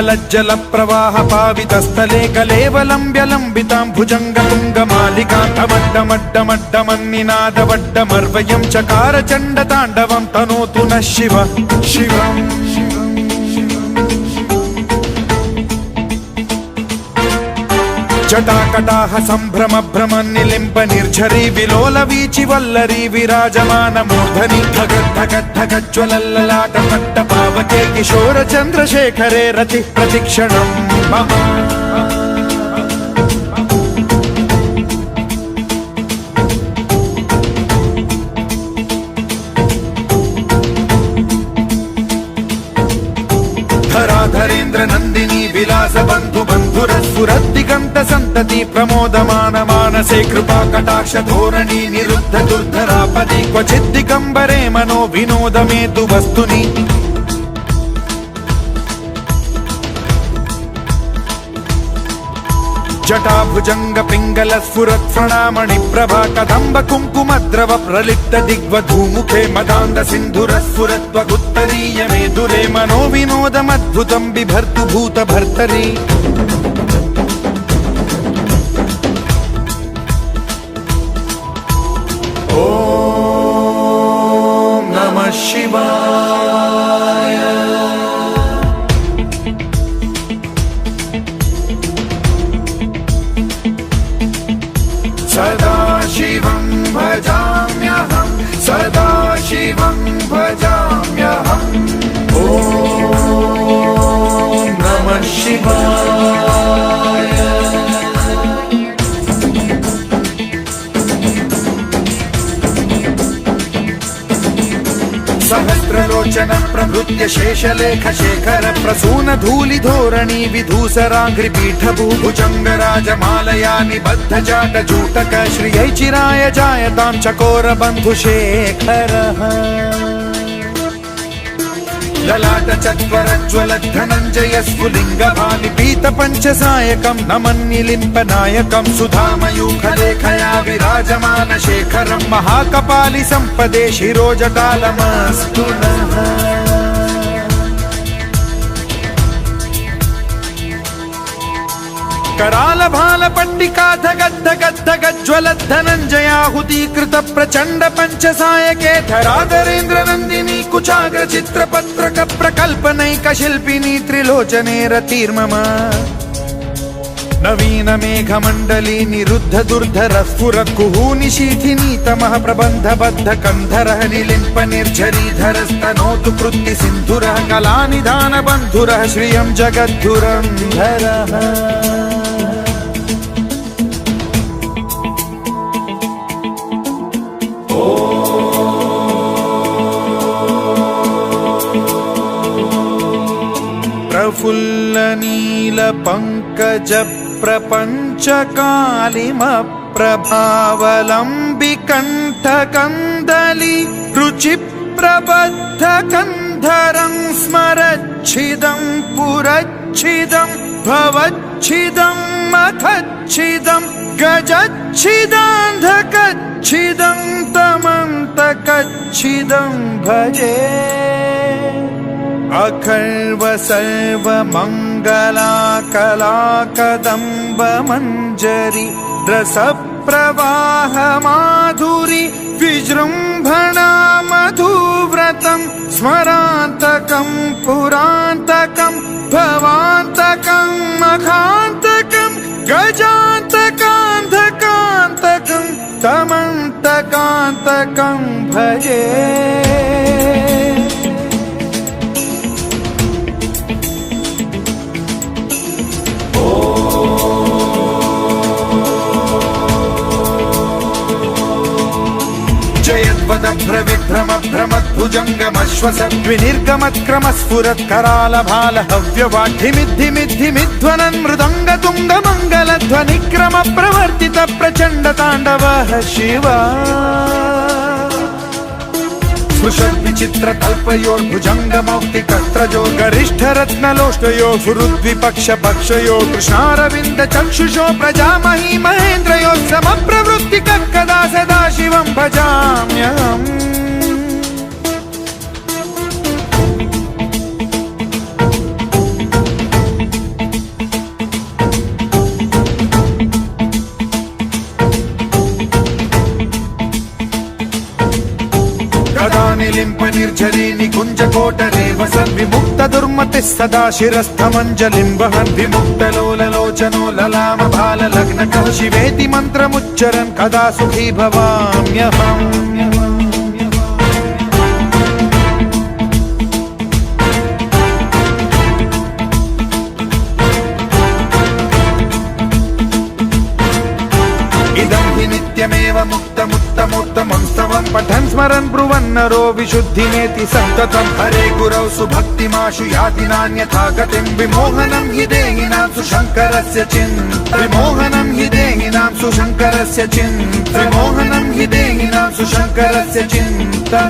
लज्जल प्रवाह पावितस्थले कलेवलम्ब्य लम्बितां भुजङ्गतुङ्गमालिकान्तमड्डमड्डमड्डमन्निनादवड्डमर्वयं चकार चण्डताण्डवं तनोतु नः शिव शिवम् जटाकटाह सम्भ्रम भ्रम निलिम्ब निर्झरी विलोल वीचि वल्लरी विराजमान मूर्धनि धगद्धगद्धगज्ज्वलल्ललाट पट्ट पावके किशोर चन्द्रशेखरे रति प्रतिक्षणम् धरेन्द्र नंदिनी विलास बंधु बंधुरस्फुरद्दिगंत संतति प्रमोदमान मानसे कृपा कटाक्ष धोरणी निरुद्ध दुर्धरापदि क्वचित् दिगंबरे मनो विनोदमेतु वस्तुनि जटाभुजंग पिंगल स्फुरत् प्रणामणि प्रभा कदंब कुंकुमद्रव प्रलिप्त दिग्वधूमुखे मदान्द सिन्धुर स्फुरत्वगुत्तरीय मेदुरे मनो विनोदमद्भुतं बिभर्तु भूत भर्तरि ॐ नमः शिवाय सदा शिवं भजाम्यहं सदा शिवं भजाम्यहम् ॐ नमः शिवाय सहस्रलोचन प्रभृत्य शेषलेख शेखर प्रसून धूलि धोरणी विधूसराघ्रि पीठ भूभुजंगराजमालया निबद्ध जाट जूटक श्रियै चिराय जायतां चकोर बंधु शेखरः ललाट चत्वरज्वल धनञ्जय स्फुलिंग भानि पीत पंचसायकं नमन्निलिम्प नायकं सुधामयूखलेखया विराजमान शेखरं महाकपालि संपदे शिरोजटालमस्तु नः कराल भाल पट्टिका धगद्धगद्धगज्ज्वलत् धनञ्जयाहुतीकृत प्रचण्ड पंचसायके धराधरेन्द्र नन्दिनी कुचाग्र चित्रपत्रक प्रकल्पनैक शिल्पिनी त्रिलोचने रतिर्मम नवीन मेघमण्डली निरुद्ध दुर्धर स्फुर कुहूनि शीथिनी तमः प्रबन्ध बद्ध कन्धरः निलिम्प निर्झरीधरस्तनोतु कृत्ति सिन्धुरः कलानिधान बन्धुरः श्रियं जगद्धुरन्धरः प्रफुल्ल नील पंकज प्रपंच कालिम प्रभावलंबि कंठ कंदली रुचि प्रबद्ध कंधरं स्मरच्छिदं पुरच्छिदं भवच्छिदं मखच्छिदं गजच्छिदान्धकच्छिदं तमन्तकच्छिदं भजे अखर्व सर्व मंगला कला कदम्ब मंजरी रस प्रवाह माधुरी विजृंभणा मधुव्रतं स्मरान्तकं पुरान्तकं भवान्तकं मखान्तकं गजान्तकान्धकान्तकं तमन्तकान्तकं भजे भ्रविभ्रम भ्रमद्भुजङ्गमश्वस विनिर्गमत्क्रमस्फुरत् कराल भाल हव्यवाढ्यमिद्धिमिद्धिमिध्वनन् मृदङ्ग तुङ्ग मङ्गलध्वनिक्रम प्रवर्तित प्रचण्ड ताण्डवः शिवा स्पृशन् विचित्र कल्पयोर्भुजङ्ग मौक्तिकस्त्रजो गरिष्ठ रत्नलोष्टयो गुरुद्विपक्ष पक्षयो कृष्णारविन्द चक्षुषो प्रजामही महेन्द्रयो समप्रवृत्ति कदा सदा शिवं भजाम्यहम् निकुञ्जरी निकुञ्जकोटरे वसन् विमुक्त दुर्मतिः सदा शिरस्थमञ्जलिं वहन् विमुक्तलोललोचनो ललाम भाललग्नकः शिवेति मन्त्रमुच्चरन् कदा सुखी भवाम्यहम् नित्यमेव मुक्तमुत्तमोत्तमं स्तवं पठन् स्मरन् ब्रुवन्नरो विशुद्धिमेति सन्ततं हरे गुरौ सुभक्तिमाशु याति नान्यथा गतिं विमोहनं हि देहिनां सुशङ्करस्य चिन्ता विमोहनं हि देहिनां सुशङ्करस्य चिन्ता विमोहनं हि देहिनां सुशङ्करस्य चिन्ता